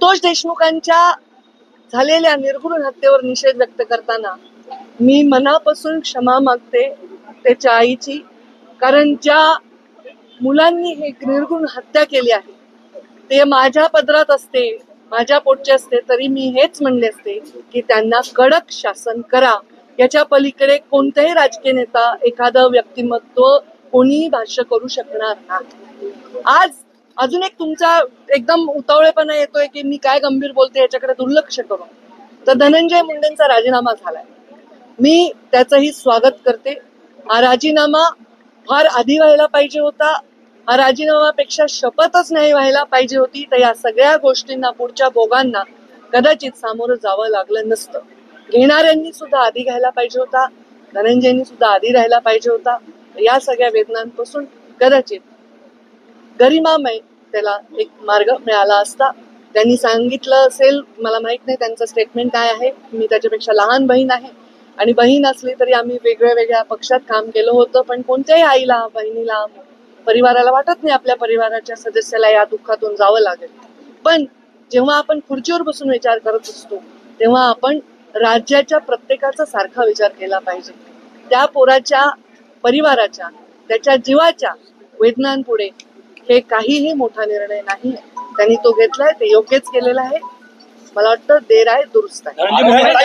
संतोष देशमुखांच्या झालेल्या निर्घृण हत्येवर निषेध व्यक्त करताना मी मनापासून क्षमा मागते त्याच्या आईची, कारण ज्या मुलांनी हे निर्घृण हत्या केली आहे ते माझ्या पदरात असते, माझ्या पोटचे असते, तरी मी हेच म्हणले असते की त्यांना कडक शासन करा. याच्या पलीकडे कोणताही राजकीय नेता, एखादं व्यक्तिमत्व कोणीही भाष्य करू शकणार नाही. आज अजून एक तुमचा एकदम उतावळेपणा येतोय की मी काय गंभीर बोलते याच्याकडे दुर्लक्ष करून. तर धनंजय मुंडेंचा राजीनामा झालाय, मी त्याचंही स्वागत करते. हा राजीनामा फार आधी व्हायला पाहिजे होता. हा राजीनामापेक्षा शपथच नाही व्हायला पाहिजे होती. तर या सगळ्या गोष्टींना, पुढच्या भोगांना कदाचित सामोरं जावं लागलं नसतं. घेणाऱ्यांनी सुद्धा आधी घ्यायला पाहिजे होता, धनंजयनी सुद्धा आधी राहायला पाहिजे होता. या सगळ्या वेदनांपासून कदाचित गरिमामय त्याला एक मार्ग मिळाला असता. त्यांनी सांगितलं असेल, मला माहित नाही त्यांचं स्टेटमेंट काय आहे. मी त्याच्यापेक्षा लहान बहीण आहे आणि बहीण असली तरी आम्ही वेगळ्या वेगळ्या पक्षात काम केलं होतं, पण कोणत्याही आईला, बहिणीला, परिवाराला वाटत नाही आपल्या परिवाराच्या सदस्याला या दुःखातून जावं लागेल. पण जेव्हा आपण खुर्चीवर बसून विचार करत असतो तेव्हा आपण राज्याच्या प्रत्येकाचा सारखा विचार केला पाहिजे. त्या पोराच्या परिवाराच्या, त्याच्या जीवाच्या वेदनांपुढे हे काहीही मोठा निर्णय नाही. त्यांनी तो घेतलाय, ते योग्यच केलेला आहे. मला वाटतं देर आहे दुरुस्त आहे.